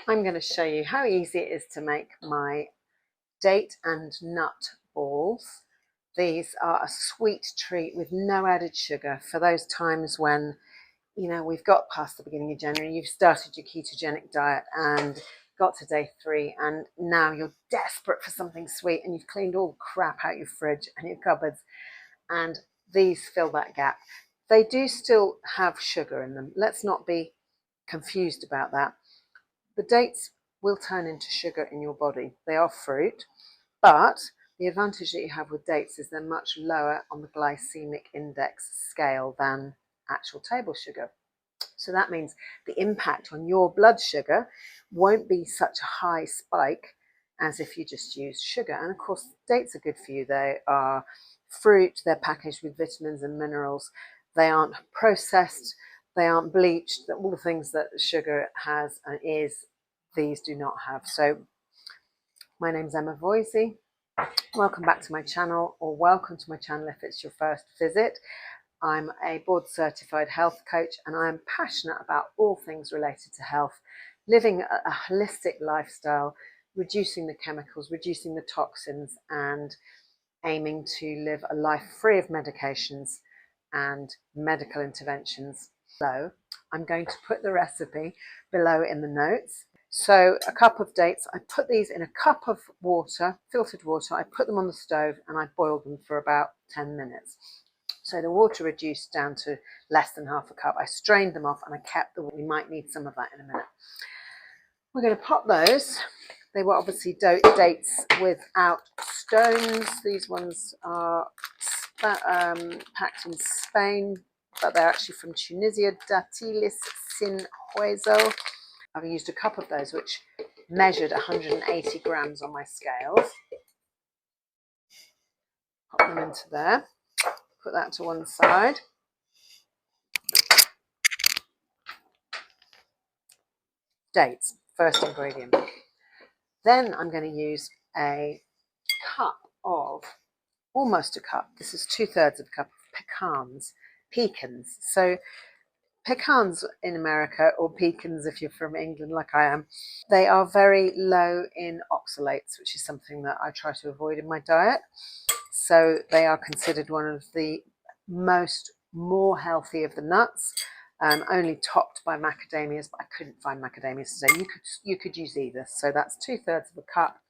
I'm going to show you how easy it is to make my date and nut balls. These are a sweet treat with no added sugar for those times when, we've got past the beginning of January, you've started your ketogenic diet and got to day 3 and now you're desperate for something sweet and you've cleaned all the crap out your fridge and your cupboards, and these fill that gap. They do still have sugar in them. Let's not be confused about that. The dates will turn into sugar in your body. They are fruit, but the advantage that you have with dates is they're much lower on the glycemic index scale than actual table sugar. So that means the impact on your blood sugar won't be such a high spike as if you just use sugar. And of course, dates are good for you. They are fruit, they're packaged with vitamins and minerals. They aren't processed, they aren't bleached. All the things that sugar has and is, these do not have. So my name's Emma Voisey. Welcome back to my channel, or welcome to my channel if it's your first visit. I'm a board certified health coach and I am passionate about all things related to health, living a holistic lifestyle, reducing the chemicals, reducing the toxins, and aiming to live a life free of medications and medical interventions. So I'm going to put the recipe below in the notes. So a cup of dates, I put these in a cup of water, filtered water. I put them on the stove and I boiled them for about 10 minutes. So the water reduced down to less than half a cup. I strained them off and I kept we might need some of that in a minute. We're going to pop those. They were obviously dates without stones. These ones are packed in Spain, but they're actually from Tunisia. Datilis sin hueso. I've used a cup of those, which measured 180 grams on my scales. Pop them into there. Put that to one side. Dates, first ingredient. Then I'm going to use a cup of, almost a cup, this is 2/3 of a cup of pecans. So pecans in America, or pecans if you're from England like I am, they are very low in oxalates, which is something that I try to avoid in my diet. So they are considered one of the more healthy of the nuts. Only topped by macadamias, but I couldn't find macadamias today. You could use either. So that's 2/3 of a cup,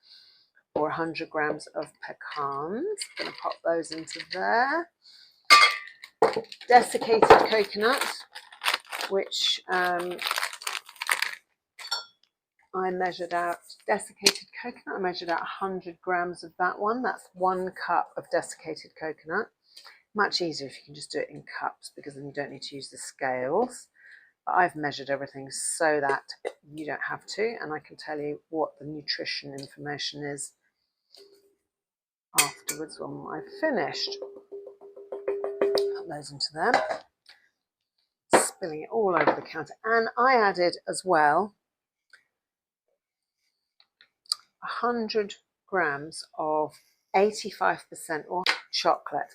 or 100 grams of pecans. I'm going to pop those into there. Desiccated coconut, which I measured out. Desiccated coconut, I measured out 100 grams of that one. That's 1 cup of desiccated coconut. Much easier if you can just do it in cups, because then you don't need to use the scales. But I've measured everything so that you don't have to, and I can tell you what the nutrition information is afterwards when I've finished. Put those into there, spilling it all over the counter. And I added as well 100 grams of 85% or chocolate.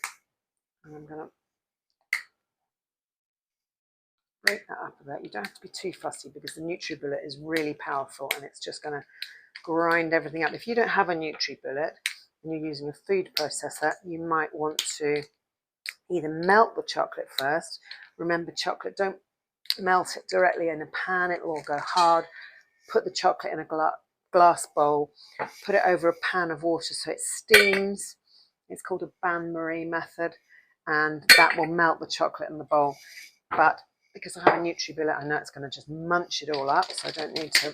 And I'm going to break that up a bit. You don't have to be too fussy, because the NutriBullet is really powerful and it's just going to grind everything up. If you don't have a NutriBullet and you're using a food processor, you might want to either melt the chocolate first. Remember, chocolate, don't melt it directly in a pan, it will all go hard. Put the chocolate in a glass bowl, put it over a pan of water so it steams. It's called a bain-marie method, and that will melt the chocolate in the bowl. But because I have a NutriBullet, I know it's going to just munch it all up, so I don't need to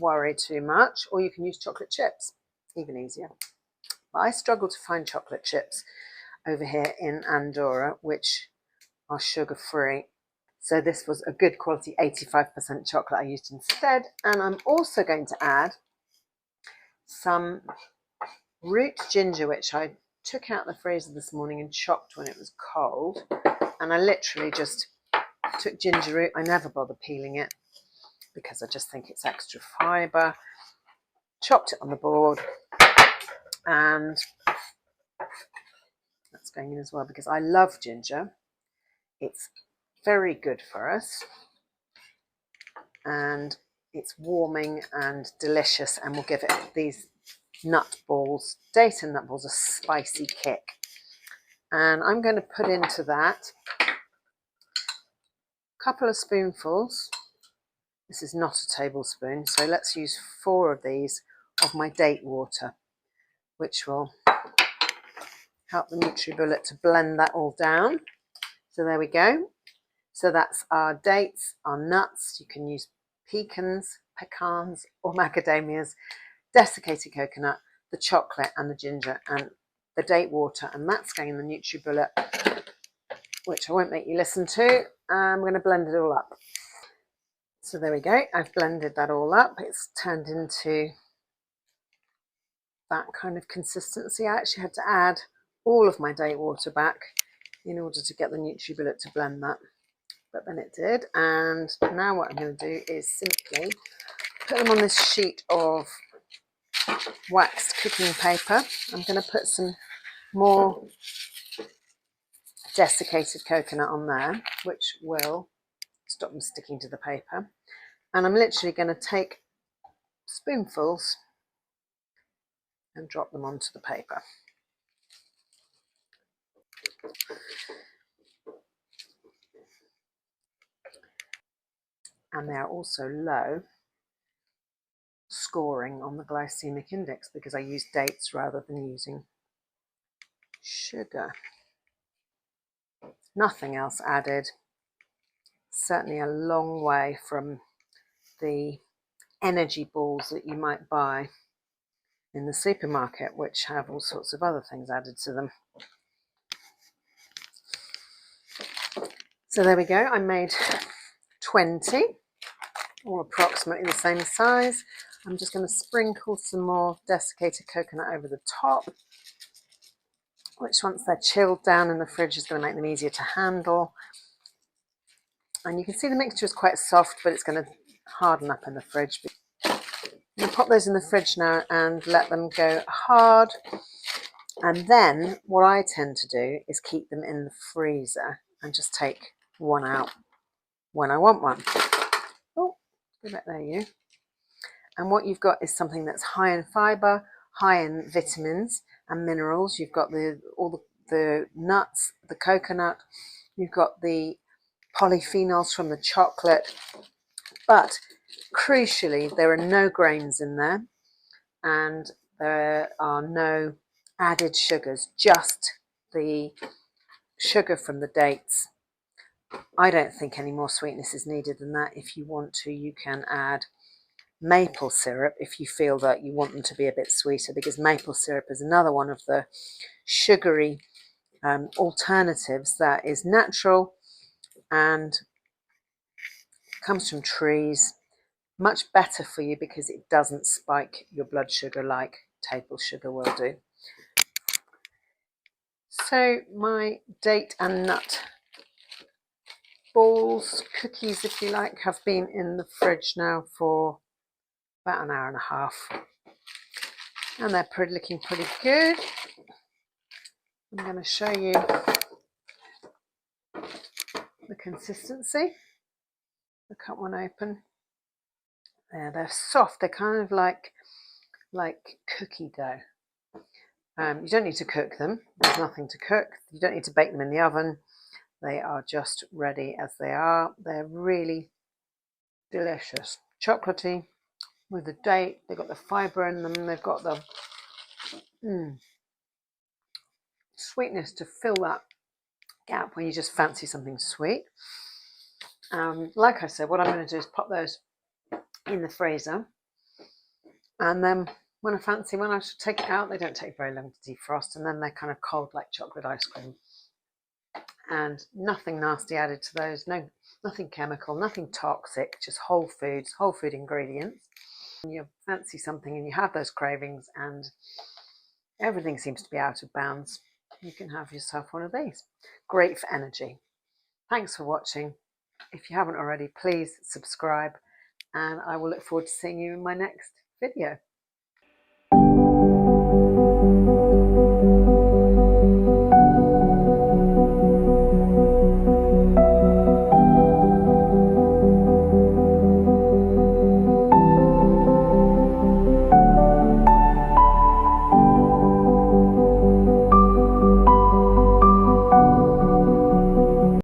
worry too much. Or you can use chocolate chips, even easier. But I struggle to find chocolate chips over here in Andorra, which are sugar-free. So this was a good quality 85% chocolate I used instead. And I'm also going to add some root ginger, which I took out the freezer this morning and chopped when it was cold. And I literally just took ginger root. I never bother peeling it because I just think it's extra fibre. Chopped it on the board, and that's going in as well because I love ginger. It's very good for us, and it's warming and delicious, and will give it these nut balls, date and nut balls, a spicy kick. And I'm going to put into that a couple of spoonfuls. This is not a tablespoon, so let's use 4 of these of my date water, which will help the NutriBullet to blend that all down. So there we go. So that's our dates, our nuts. You can use pecans, pecans, or macadamias, desiccated coconut, the chocolate and the ginger and the date water, and that's going in the NutriBullet, which I won't make you listen to. I'm going to blend it all up. So there we go. I've blended that all up. It's turned into that kind of consistency. I actually had to add all of my date water back in order to get the NutriBullet to blend that, but then it did. And now what I'm going to do is simply put them on this sheet of waxed cooking paper. I'm going to put some more desiccated coconut on there, which will stop them sticking to the paper. And I'm literally going to take spoonfuls and drop them onto the paper. And they're also low scoring on the glycemic index because I use dates rather than using sugar. Nothing else added. Certainly a long way from the energy balls that you might buy in the supermarket, which have all sorts of other things added to them. So there we go. I made 20, all approximately the same size. I'm just going to sprinkle some more desiccated coconut over the top, which once they're chilled down in the fridge is going to make them easier to handle. And you can see the mixture is quite soft, but it's going to harden up in the fridge. I'm going to pop those in the fridge now and let them go hard. And then what I tend to do is keep them in the freezer and just take one out when I want one. Oh, go back there, you. And what you've got is something that's high in fibre, high in vitamins and minerals. You've got all the nuts, the coconut, you've got the polyphenols from the chocolate, but crucially there are no grains in there and there are no added sugars, just the sugar from the dates. I don't think any more sweetness is needed than that. If you want to, you can add maple syrup if you feel that you want them to be a bit sweeter, because maple syrup is another one of the sugary alternatives that is natural and comes from trees. Much better for you because it doesn't spike your blood sugar like table sugar will do. So my date and nut balls, cookies if you like, have been in the fridge now for about an hour and a half, and they're looking pretty good. I'm going to show you the consistency. I'll cut one open. There, they're soft. They're kind of like cookie dough. You don't need to cook them. There's nothing to cook. You don't need to bake them in the oven. They are just ready as they are. They're really delicious. Chocolatey with the date. They've got the fibre in them. They've got the sweetness to fill that gap when you just fancy something sweet. Like I said, what I'm going to do is pop those in the freezer, and then when I fancy one, I should take it out. They don't take very long to defrost, and then they're kind of cold like chocolate ice cream. And nothing nasty added to those, nothing chemical, nothing toxic, just whole food ingredients. When you fancy something and you have those cravings and everything seems to be out of bounds, you can have yourself one of these. Great for energy. Thanks for watching. If you haven't already, please subscribe, and I will look forward to seeing you in my next video.